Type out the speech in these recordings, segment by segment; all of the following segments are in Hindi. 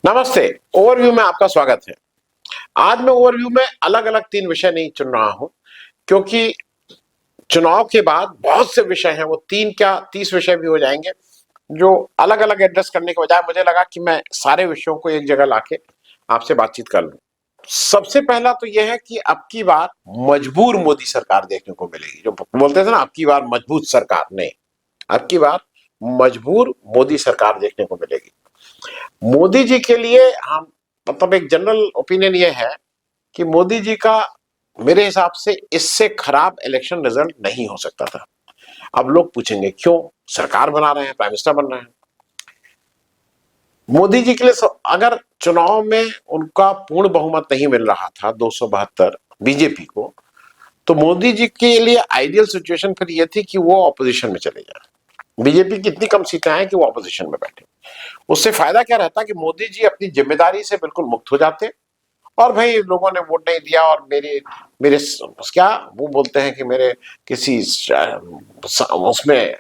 नमस्ते। ओवरव्यू में आपका स्वागत है। आज मैं ओवरव्यू में अलग अलग 3 विषय नहीं चुन रहा हूं, क्योंकि चुनाव के बाद बहुत से विषय हैं, वो 3 क्या 30 विषय भी हो जाएंगे, जो अलग अलग एड्रेस करने के बजाय मुझे लगा कि मैं सारे विषयों को एक जगह लाके आपसे बातचीत कर लूं। सबसे पहला तो यह है कि अब की बार मजबूर मोदी सरकार देखने को मिलेगी। जो बोलते थे ना, अब की बार मजबूत सरकार, नहीं, अब की बार मजबूर मोदी सरकार देखने को मिलेगी। मोदी जी के लिए हम मतलब एक जनरल ओपिनियन ये है कि मोदी जी का मेरे हिसाब से इससे खराब इलेक्शन रिजल्ट नहीं हो सकता था। अब लोग पूछेंगे क्यों, सरकार बना रहे हैं, प्राइम मिनिस्टर बन रहे हैं। मोदी जी के लिए अगर चुनाव में उनका पूर्ण बहुमत नहीं मिल रहा था 272 बीजेपी को, तो मोदी जी के लिए आइडियल सिचुएशन फिर यह थी कि वो ऑपोजिशन में चले जाए। बीजेपी की इतनी कम सीटें हैं कि वो ऑपोजिशन में बैठे। उससे फायदा क्या रहता कि मोदी जी अपनी जिम्मेदारी से बिल्कुल मुक्त हो जाते, और भाई लोगों ने वोट नहीं दिया और मेरे मेरे क्या वो बोलते हैं कि मेरे किसी उसमें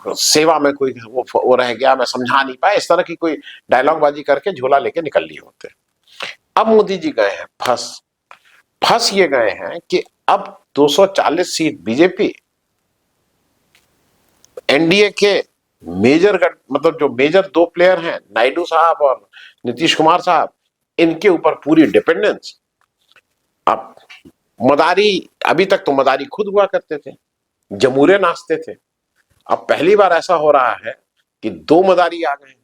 सेवा में कोई वो रह गया, मैं समझा नहीं पाया, इस तरह की कोई डायलॉग बाजी करके झोला लेके निकल लिए होते। अब मोदी जी गए हैं फंस फंस ये गए हैं कि अब 240 सीट बीजेपी, एनडीए के मेजर मतलब जो मेजर 2 प्लेयर हैं, नायडू साहब और नीतीश कुमार साहब, इनके ऊपर पूरी डिपेंडेंस। अब मदारी, अभी तक तो मदारी खुद हुआ करते थे, जमूरे नाचते थे। अब पहली बार ऐसा हो रहा है कि 2 मदारी आ गए हैं,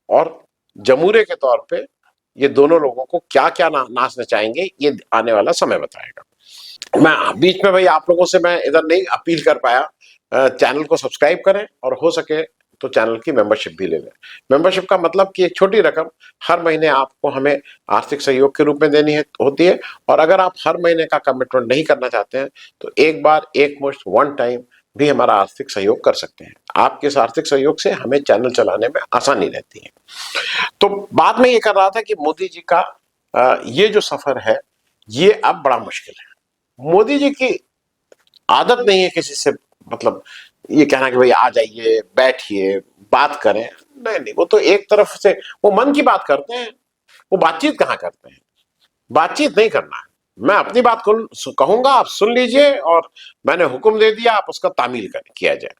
और जमूरे के तौर पे ये दोनों लोगों को क्या क्या नाचना चाहेंगे, ये आने वाला समय बताएगा। मैं बीच में भाई आप लोगों से मैं इधर नहीं अपील कर पाया, चैनल को सब्सक्राइब करें और हो सके तो चैनल की मेंबरशिप भी ले लें। मेंबरशिप का मतलब कि एक छोटी रकम हर महीने आपको हमें आर्थिक सहयोग के रूप में देनी होती है, और अगर आप हर महीने का कमिटमेंट नहीं करना चाहते हैं तो एक बार एक मुश्त वन टाइम भी हमारा आर्थिक सहयोग कर सकते हैं। आपके इस आर्थिक सहयोग से हमें चैनल चलाने में आसानी रहती है। तो बात में ये कर रहा था कि मोदी जी का ये जो सफर है ये अब बड़ा मुश्किल है। मोदी जी की आदत नहीं है किसी से मतलब ये कहना कि भाई आ जाइए, बैठिए, बात करें। नहीं नहीं, वो तो एक तरफ से वो मन की बात करते हैं, वो बातचीत कहाँ करते हैं। बातचीत नहीं करना है, मैं अपनी बात कहूंगा, आप सुन लीजिए, और मैंने हुक्म दे दिया, आप उसका तामील किया जाए।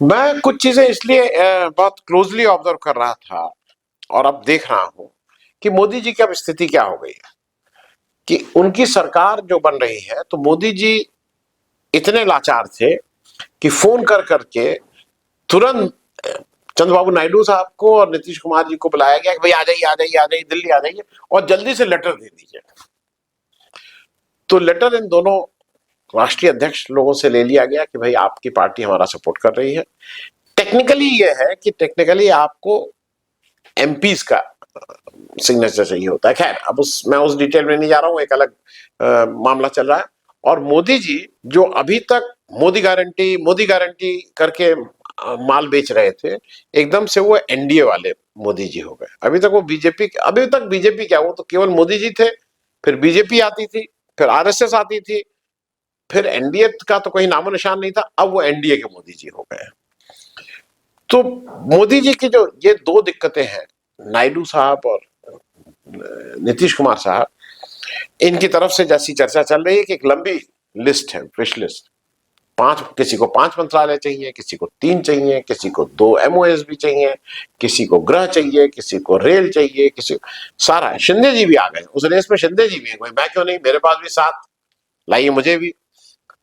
मैं कुछ चीजें इसलिए बहुत क्लोजली ऑब्जर्व कर रहा था और अब देख रहा हूं कि मोदी जी की अब स्थिति क्या हो गई है कि उनकी सरकार जो बन रही है, तो मोदी जी इतने लाचार थे कि फोन कर करके तुरंत चंद्रबाबू नायडू साहब को और नीतीश कुमार जी को बुलाया गया कि भाई आ जाइए आ जाइए आ जाइए, दिल्ली आ जाइए और जल्दी से लेटर दे दीजिए। तो लेटर इन दोनों राष्ट्रीय अध्यक्ष लोगों से ले लिया गया कि भाई आपकी पार्टी हमारा सपोर्ट कर रही है। टेक्निकली ये है कि टेक्निकली आपको एमपीज का सिग्नेचर चाहिए होता है। खैर, अब मैं उस डिटेल में नहीं जा रहा हूं, एक अलग मामला चल रहा है। और मोदी जी जो अभी तक मोदी गारंटी करके माल बेच रहे थे, एकदम से वो एनडीए वाले मोदी जी हो गए। अभी तक बीजेपी क्या, वो तो केवल मोदी जी थे, फिर बीजेपी आती थी, फिर आरएसएस आती थी, फिर एनडीए का तो कोई नामो निशान नहीं था। अब वो एनडीए के मोदी जी हो गए। तो मोदी जी की जो ये 2 दिक्कतें हैं, नायडू साहब और नीतीश कुमार साहब, इनकी तरफ से जैसी चर्चा चल रही है कि एक लंबी लिस्ट है, विश लिस्ट, किसी को 5 मंत्रालय चाहिए, किसी को 3 चाहिए, किसी को 2 एमओएस भी चाहिए, किसी को गृह चाहिए, किसी को रेल चाहिए, किसी सारा है। शिंदे जी भी आ गए उस रेस में, शिंदे जी भी है, मैं क्यों नहीं, मेरे पास भी 7 लाइए मुझे भी।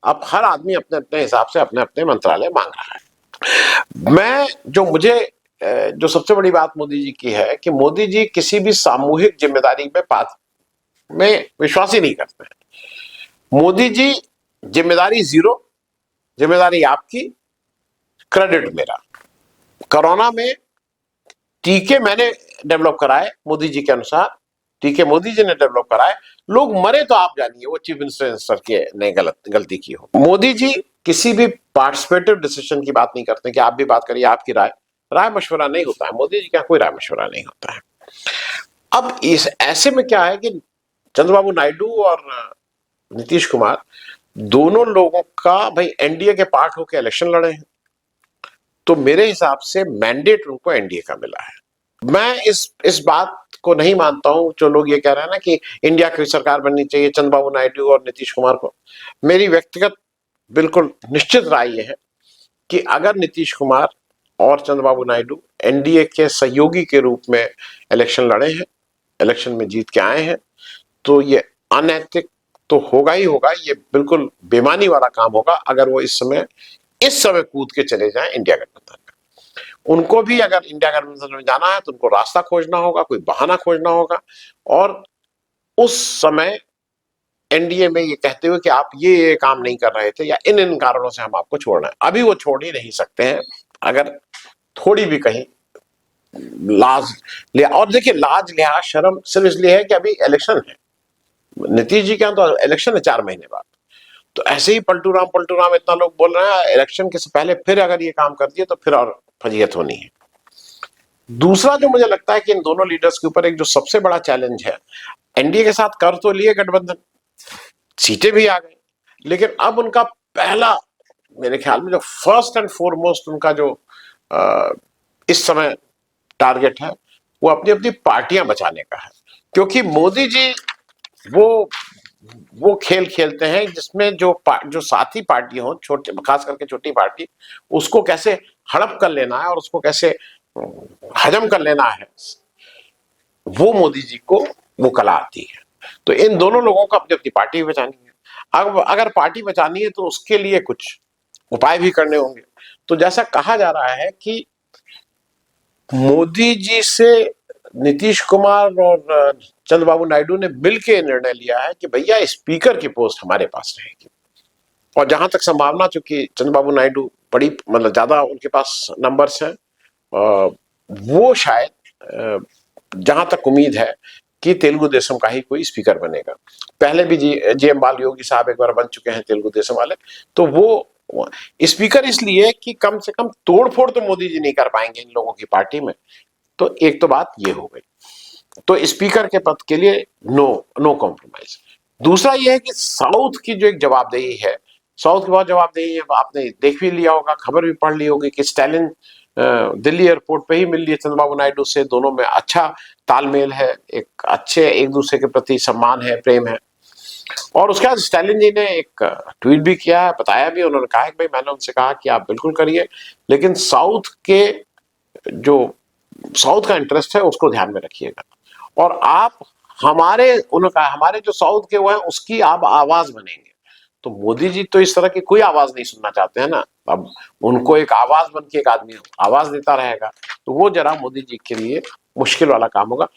अब हर आदमी अपने अपने हिसाब से अपने अपने मंत्रालय मांग रहा है। मैं जो मुझे जो सबसे बड़ी बात मोदी जी की है कि मोदी जी किसी भी सामूहिक जिम्मेदारी में विश्वास ही नहीं करते हैं। मोदी जी जिम्मेदारी 0, जिम्मेदारी आपकी, क्रेडिट मेरा। कोरोना में टीके मैंने डेवलप कराए मोदी जी के अनुसार, टीके मोदी जी ने डेवलप कराए, लोग मरे तो आप जानिए, वो चीफ मिनिस्टर के ने गलती की हो। मोदी जी किसी भी पार्टिसिपेटिव डिसीजन की बात नहीं करते कि आप भी बात करिए, आपकी राय मशवरा नहीं होता है। मोदी जी का कोई राय मशवरा नहीं होता है। अब इस ऐसे में क्या है कि चंद्रबाबू नायडू और नीतीश कुमार दोनों लोगों का भाई एनडीए के पार्ट होकर इलेक्शन लड़े हैं, तो मेरे हिसाब से मैंडेट उनको एनडीए का मिला है। मैं इस बात को नहीं मानता हूं जो लोग ये कह रहे हैं ना कि इंडिया की सरकार बननी चाहिए चंद्रबाबू नायडू और नीतीश कुमार को। मेरी व्यक्तिगत बिल्कुल निश्चित राय ये है कि अगर नीतीश कुमार और चंद्रबाबू नायडू एनडीए के सहयोगी के रूप में इलेक्शन लड़े हैं, इलेक्शन में जीत के आए हैं, तो ये अनैतिक तो होगा ही होगा, ये बिल्कुल बेईमानी वाला काम होगा अगर वो इस समय कूद के चले जाएं इंडिया गठबंधन में। उनको भी अगर इंडिया गठबंधन में जाना है तो उनको रास्ता खोजना होगा, कोई बहाना खोजना होगा, और उस समय एनडीए में ये कहते हुए कि आप ये काम नहीं कर रहे थे या इन कारणों से हम आपको छोड़ रहे हैं, अभी वो छोड़ ही नहीं सकते हैं अगर थोड़ी भी कहीं लाज लिया। और देखिए, लाज लिहाज शर्म सिर्फ इसलिए है कि अभी इलेक्शन है, नीतीश जी के यहाँ तो इलेक्शन है 4 महीने बाद, तो ऐसे ही पलटू राम इतना लोग बोल रहे हैं, इलेक्शन के से पहले फिर अगर ये काम कर दिए तो फिर और फजीहत होनी है। दूसरा जो मुझे लगता है कि इन दोनों लीडर्स के ऊपर एक जो सबसे बड़ा चैलेंज है, एनडीए के साथ कर तो लिए गठबंधन, सीटें भी आ गई, लेकिन अब उनका पहला, मेरे ख्याल में जो फर्स्ट एंड फॉरमोस्ट उनका जो इस समय टारगेट है वो अपनी अपनी पार्टियां बचाने का है। क्योंकि मोदी जी वो खेल खेलते हैं जिसमें जो साथी पार्टी हो, छोटे खास करके छोटी पार्टी, उसको कैसे हड़प कर लेना है और उसको कैसे हजम कर लेना है, वो मोदी जी को वो कला आती है। तो इन दोनों लोगों को अपनी अपनी पार्टी बचानी है। अब अगर पार्टी बचानी है तो उसके लिए कुछ उपाय भी करने होंगे। तो जैसा कहा जा रहा है कि मोदी जी से नीतीश कुमार और चंद्रबाबू नायडू ने मिलकर निर्णय लिया है कि भैया स्पीकर की पोस्ट हमारे पास रहेगी। और जहां तक संभावना, चूंकि चंद्रबाबू नायडू बड़ी मतलब ज्यादा उनके पास नंबर्स हैं, वो शायद जहां तक उम्मीद है कि तेलुगु देशम का ही कोई स्पीकर बनेगा। पहले भी जीएम बाल योगी साहब एक बार बन चुके हैं तेलुगु देशम वाले, तो वो स्पीकर इसलिए कि कम से कम तोड़फोड़ तो मोदी जी नहीं कर पाएंगे इन लोगों की पार्टी में। तो एक तो बात ये हो गई, तो स्पीकर के पद के लिए नो कॉम्प्रोमाइज। दूसरा ये है कि साउथ की जो एक जवाबदेही है, साउथ की बहुत जवाबदेही है, आपने देख भी लिया होगा, खबर भी पढ़ ली होगी कि स्टैलिन दिल्ली एयरपोर्ट पे ही मिल लिए चंद्रबाबू नायडू से, दोनों में अच्छा तालमेल है, एक अच्छे एक दूसरे के प्रति सम्मान है, प्रेम है। और उसके बाद स्टालिन जी ने एक ट्वीट भी किया, बताया भी, उन्होंने कहा कि भाई मैंने उनसे कहा कि आप बिल्कुल करिए, लेकिन साउथ का इंटरेस्ट है उसको ध्यान में रखिएगा, और आप उन्होंने कहा हमारे जो साउथ के वो हैं उसकी आप आवाज बनेंगे। तो मोदी जी तो इस तरह की कोई आवाज नहीं सुनना चाहते हैं ना, अब उनको एक आवाज बन के एक आदमी आवाज देता रहेगा, तो वो जरा मोदी जी के लिए मुश्किल वाला काम होगा।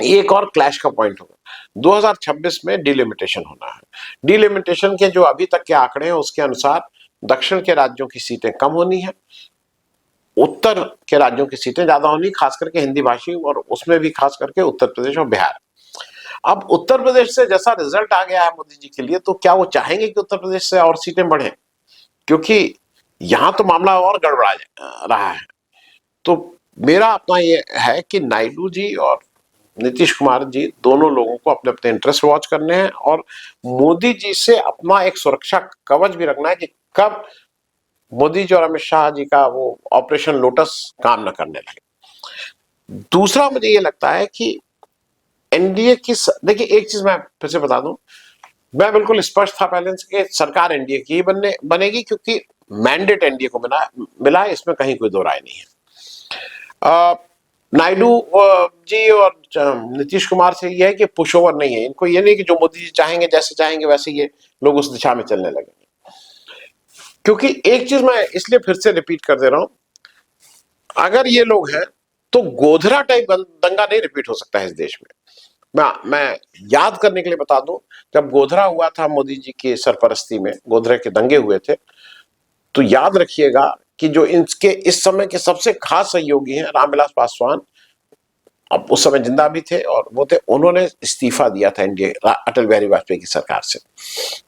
एक और क्लैश का पॉइंट होगा, 2026 में डिलिमिटेशन होना है। डिलिमिटेशन के जो अभी तक के आंकड़े हैं उसके अनुसार दक्षिण के राज्यों की सीटें कम होनी है, उत्तर के राज्यों की सीटें ज्यादा होनी, खास करके हिंदी भाषी, और उसमें भी खास करके उत्तर प्रदेश और बिहार। अब उत्तर प्रदेश से जैसा रिजल्ट आ गया है मोदी जी के लिए, तो क्या वो चाहेंगे कि उत्तर प्रदेश से और सीटें बढ़े? क्योंकि यहां तो मामला और गड़बड़ा रहा है। तो मेरा अपना ये है कि नायडू जी और नीतीश कुमार जी दोनों लोगों को अपने अपने इंटरेस्ट वॉच करने हैं, और मोदी जी से अपना एक सुरक्षा कवच भी रखना है कि कब मोदी जी और अमित शाह जी का वो ऑपरेशन लोटस काम न करने लगे। दूसरा मुझे ये लगता है कि एनडीए की देखिए, एक चीज मैं फिर से बता दूं, मैं बिल्कुल स्पष्ट था पहले से कि सरकार एनडीए की ही बनेगी, क्योंकि मैंडेट एनडीए को मिला है, इसमें कहीं कोई दो राय नहीं है। नायडू जी और नीतीश कुमार से यह है कि पुश ओवर नहीं है, इनको ये नहीं कि जो मोदी जी चाहेंगे जैसे चाहेंगे वैसे ये लोग उस दिशा में चलने लगेंगे। क्योंकि एक चीज मैं इसलिए फिर से रिपीट कर दे रहा हूं, अगर ये लोग हैं तो गोधरा टाइप दंगा नहीं रिपीट हो सकता है इस देश में। मैं याद करने के लिए बता दूं, जब गोधरा हुआ था मोदी जी की सरपरस्ती में, गोधरा के दंगे हुए थे, तो याद रखिएगा कि जो इनके इस समय के सबसे खास सहयोगी हैं रामविलास पासवान, अब उस समय जिंदा भी थे और वो थे, उन्होंने इस्तीफा दिया था इंडिया अटल बिहारी वाजपेयी की सरकार से।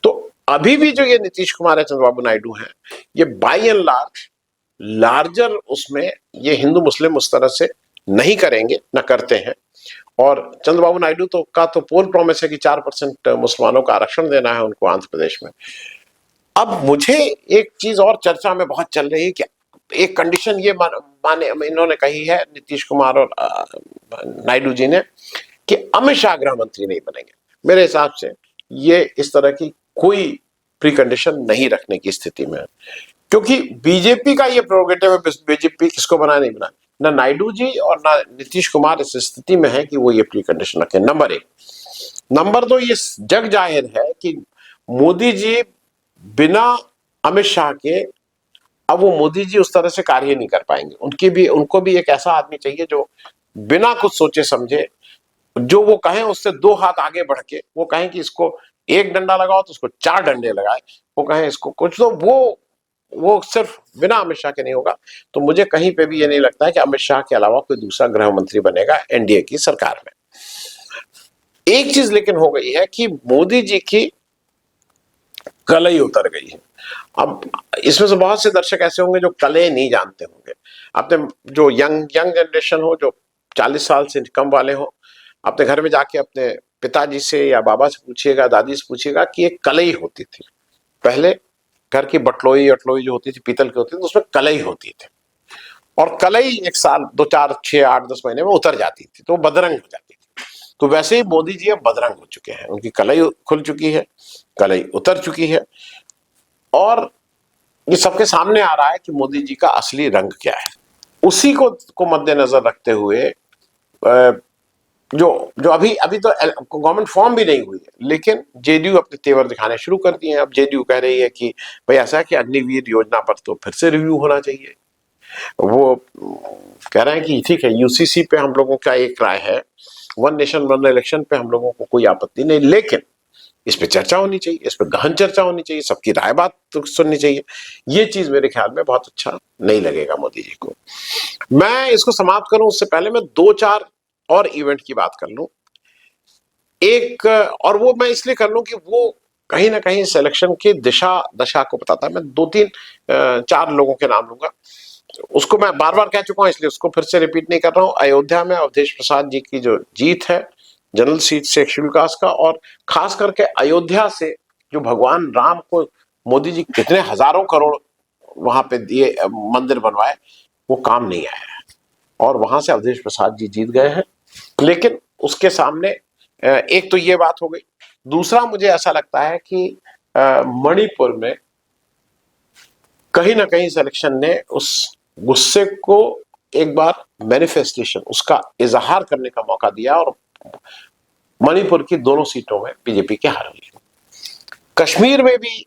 तो अभी भी जो ये नीतीश कुमार है, चंद्रबाबू नायडू हैं, ये बाई एंड लार्जर उसमें ये हिंदू मुस्लिम उस तरह से नहीं करेंगे, न करते हैं। और चंद्रबाबू नायडू तो पोल प्रॉमिस है कि 4% मुसलमानों का आरक्षण देना है उनको आंध्र प्रदेश में। अब मुझे एक चीज और चर्चा में बहुत चल रही है कि एक कंडीशन ये माने इन्होंने कही है, नीतीश कुमार और नायडू जी ने, कि अमित शाह गृह मंत्री नहीं बनेंगे। मेरे हिसाब से ये इस तरह की कोई प्री कंडीशन नहीं रखने की स्थिति में है, क्योंकि बीजेपी का ये प्रोग्रेटिव है, बीजेपी किसको बनाए नहीं बनाए, ना नायडू जी और ना नीतीश कुमार इस स्थिति में है कि वो ये प्री कंडीशन रखें। नंबर एक। नंबर दो, ये जग जाहिर है कि मोदी जी बिना अमित शाह के, अब वो मोदी जी उस तरह से कार्य नहीं कर पाएंगे। उनको भी एक ऐसा आदमी चाहिए जो बिना कुछ सोचे समझे, जो वो कहें उससे 2 हाथ आगे बढ़ के वो कहें कि इसको 1 डंडा लगाओ तो उसको 4 डंडे लगाए, वो कहें इसको कुछ, तो वो सिर्फ बिना अमित शाह के नहीं होगा। तो मुझे कहीं पे भी ये नहीं लगता है कि अमित शाह के अलावा कोई दूसरा गृह मंत्री बनेगा एनडीए की सरकार में। एक चीज लेकिन हो गई है कि मोदी जी की कलई उतर गई है। अब इसमें से बहुत से दर्शक ऐसे होंगे जो कले नहीं जानते होंगे। अपने जो यंग जनरेशन हो, जो 40 साल से कम वाले हो, अपने घर में जाके अपने पिताजी से या बाबा से पूछिएगा, दादी से पूछिएगा कि एक कलई होती थी पहले। घर की बटलोई अटलोई जो होती थी पीतल की होती थी, तो उसमें कलई होती थी, और कलई 1 साल 2 4 6 8 10 महीने में उतर जाती थी, तो वो बदरंग हो जाती थी। तो वैसे ही मोदी जी अब बदरंग हो चुके हैं, उनकी कलई खुल चुकी है, कलई उतर चुकी है, और ये सबके सामने आ रहा है कि मोदी जी का असली रंग क्या है। उसी को मद्देनजर रखते हुए जो जो अभी अभी तो गवर्नमेंट फॉर्म भी नहीं हुई है, लेकिन जेडीयू अपने तेवर दिखाने शुरू कर दिए हैं। अब जेडीयू कह रही है कि भाई ऐसा है कि अग्निवीर योजना पर तो फिर से रिव्यू होना चाहिए। वो कह रहे हैं कि ठीक है, यूसीसी पे हम लोगों का एक राय है, वन नेशन वन इलेक्शन पे हम लोगों को कोई आपत्ति नहीं, लेकिन इस पे चर्चा होनी चाहिए, इस पे गहन चर्चा होनी चाहिए, सबकी राय बात तो सुननी चाहिए। ये चीज मेरे ख्याल में बहुत अच्छा नहीं लगेगा मोदी जी को। मैं इसको समाप्त करूं उससे पहले मैं 2-4 और इवेंट की बात कर लूं। एक, और वो मैं इसलिए कर लूं कि वो कहीं ना कहीं सिलेक्शन की दशा को बताता है। मैं 2-3-4 लोगों के नाम लूंगा, उसको मैं बार बार कह चुका हूं इसलिए उसको फिर से रिपीट नहीं कर रहा हूं। अयोध्या में अवधेश प्रसाद जी की जो जीत है जनरल सीट से शेड्यूल कास्ट का, और खास करके अयोध्या से जो भगवान राम को मोदी जी कितने हजारों करोड़ वहां पे दिए, मंदिर बनवाए, वो काम नहीं आया है, और वहां से अवधेश प्रसाद जी जीत गए हैं। लेकिन उसके सामने एक तो ये बात हो गई। दूसरा, मुझे ऐसा लगता है कि मणिपुर में कहीं ना कहीं सिलेक्शन ने उस गुस्से को एक बार मैनिफेस्टेशन, उसका इजहार करने का मौका दिया, और मणिपुर की दोनों सीटों में बीजेपी की हार हुई। कश्मीर में भी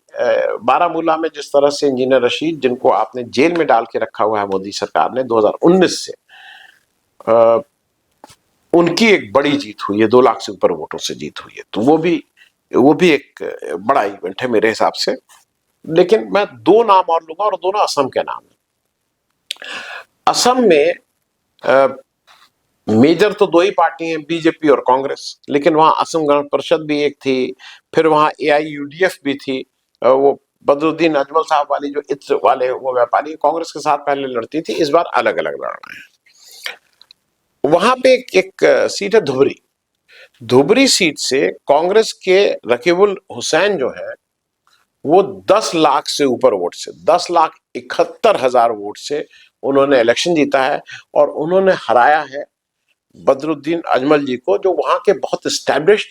बारामूला में जिस तरह से इंजीनियर रशीद, जिनको आपने जेल में डाल के रखा हुआ है मोदी सरकार ने 2019 से, उनकी एक बड़ी जीत हुई है, 2 लाख से ऊपर वोटों से जीत हुई है। तो वो भी एक बड़ा इवेंट है मेरे हिसाब से। लेकिन मैं 2 नाम और लूंगा, और दोनों असम के नाम है। असम में मेजर तो 2 ही पार्टी हैं, बीजेपी और कांग्रेस, लेकिन वहां असम गण परिषद भी एक थी, फिर वहां एआईयूडीएफ भी थी। वो बदरुद्दीन अजमल साहब वाली जो इत्र वाले वो व्यापारी कांग्रेस के साथ पहले लड़ती थी, इस बार अलग अलग लड़ रहे हैं। वहां पे एक सीट है धुबरी। धुबरी सीट से कांग्रेस के रकीबुल हुसैन जो है, वो 10 लाख से ऊपर वोट से, 10,71,000 वोट से उन्होंने इलेक्शन जीता है, और उन्होंने हराया है बदरुद्दीन अजमल जी को, जो वहां के बहुत स्टैब्लिश्ड,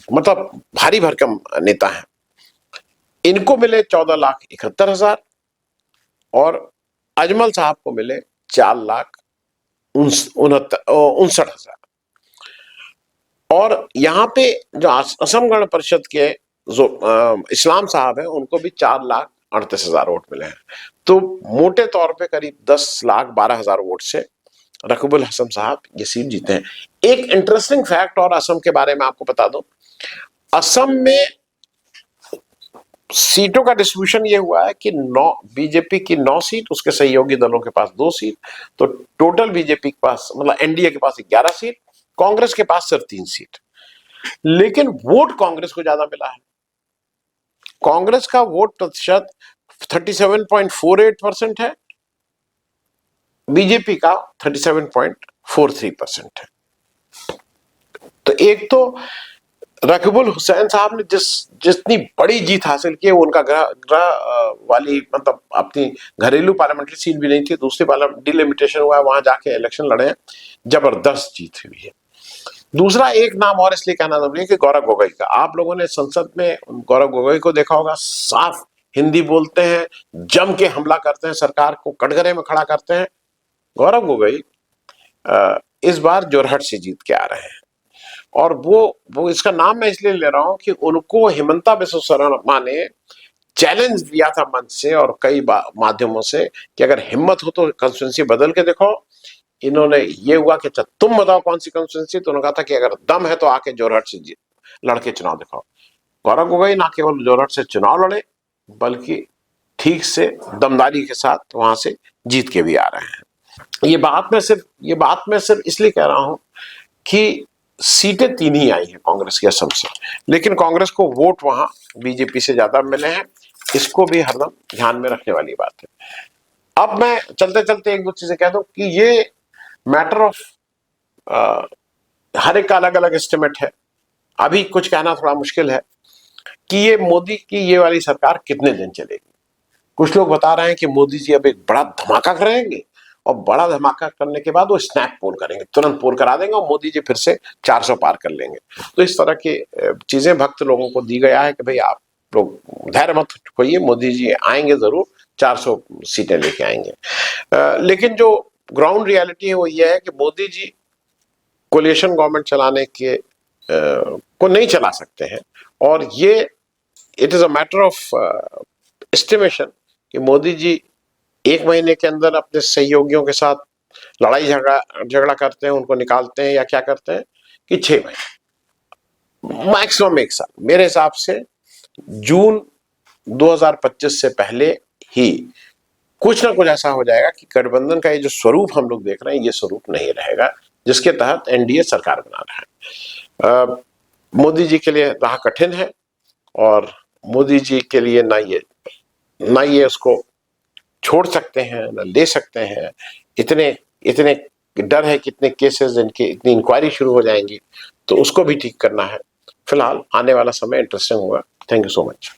मतलब भारी भरकम नेता हैं। इनको मिले 14,71,000, और अजमल साहब को मिले 4,69,000। और यहाँ पे जो असम गण परिषद के जो इस्लाम साहब हैं, उनको भी 4,38,000 वोट मिले हैं। तो मोटे तौर पे करीब 10,12,000 वोट से रकीबुल हसन साहब ये सीट जीते हैं। एक इंटरेस्टिंग फैक्ट और असम के बारे में आपको बता दूं, असम में सीटों का डिस्ट्रीब्यूशन ये हुआ है कि 9 बीजेपी की 9 सीट, उसके सहयोगी दलों के पास 2 सीट, तो टोटल बीजेपी के पास, मतलब एनडीए के पास 11 सीट, कांग्रेस के पास सिर्फ 3 सीट। लेकिन वोट कांग्रेस को ज्यादा मिला है। कांग्रेस का वोट प्रतिशत 37.48% है, बीजेपी का 37.43% है। तो एक तो रकीबुल हुसैन साहब ने जितनी बड़ी जीत हासिल की है, वो उनका ग्रह वाली मतलब अपनी घरेलू पार्लियामेंट्री सीट भी नहीं थी, दूसरी पार्लियामेंट डिलिमिटेशन हुआ है, वहां जाके इलेक्शन लड़े हैं, जबरदस्त जीत हुई है। दूसरा एक नाम और इसलिए कहना जरूरी है कि गौरव गोगोई का, आप लोगों ने संसद में गौरव गोगोई को देखा होगा, साफ हिंदी बोलते हैं, जम के हमला करते हैं, सरकार को कटघरे में खड़ा करते हैं। गौरव गोगोई इस बार जोरहट से जीत के आ रहे हैं, और वो इसका नाम मैं इसलिए ले रहा हूं कि उनको हिमंता बिस्वा शर्मा ने चैलेंज दिया था मंच से और कई माध्यमों से कि अगर हिम्मत हो तो कंस्टिट्यूंसी बदल के देखो। इन्होंने ये हुआ कि अच्छा तुम बताओ कौन सी कंस्टिट्यूंसी, तो उन्होंने कहा था कि अगर दम है तो आके जोरहट से लड़के चुनाव दिखाओ। गौरव गोगोई ना केवल जोरहट से चुनाव लड़े, बल्कि ठीक से दमदारी के साथ वहां से जीत के भी आ रहे हैं। ये बात मैं सिर्फ इसलिए कह रहा हूं कि सीटें 3 ही आई हैं कांग्रेस की असम से, लेकिन कांग्रेस को वोट वहां बीजेपी से ज्यादा मिले हैं, इसको भी हरदम ध्यान में रखने वाली बात है। अब मैं चलते चलते एक दो चीजें कह दूं कि ये मैटर ऑफ हर एक का अलग अलग एस्टिमेट है, अभी कुछ कहना थोड़ा मुश्किल है कि ये मोदी की ये वाली सरकार कितने दिन चलेगी। कुछ लोग बता रहे हैं कि मोदी जी अब एक बड़ा धमाका करेंगे, और बड़ा धमाका करने के बाद वो स्नैप पोल करेंगे, तुरंत पोल करा देंगे और मोदी जी फिर से 400 पार कर लेंगे। तो इस तरह की चीजें भक्त लोगों को दी गया है कि भाई आप लोग धैर्य मत खोइए, मोदी जी आएंगे जरूर, 400 सीटें लेके आएंगे। लेकिन जो ग्राउंड रियलिटी है वो ये है कि मोदी जी कोलिशन गवर्नमेंट चलाने के को नहीं चला सकते हैं, और ये it is a matter of estimation कि मोदी जी 1 महीने के अंदर अपने सहयोगियों के साथ लड़ाई झगड़ा करते हैं, उनको निकालते हैं, या क्या करते हैं कि 6 महीने मैक्सिमम 1 साल। मेरे हिसाब से जून 2025 से पहले ही कुछ ना कुछ ऐसा हो जाएगा कि गठबंधन का ये जो स्वरूप हम लोग देख रहे हैं, ये स्वरूप नहीं रहेगा जिसके तहत एनडीए सरकार बना रहा है। मोदी जी के लिए राह कठिन है, और मोदी जी के लिए ना ये उसको छोड़ सकते हैं ना ले सकते हैं। इतने इतने डर है कि इतने केसेस, इनकी इतनी इंक्वायरी शुरू हो जाएंगी, तो उसको भी ठीक करना है। फिलहाल आने वाला समय इंटरेस्टिंग होगा। Thank you so much.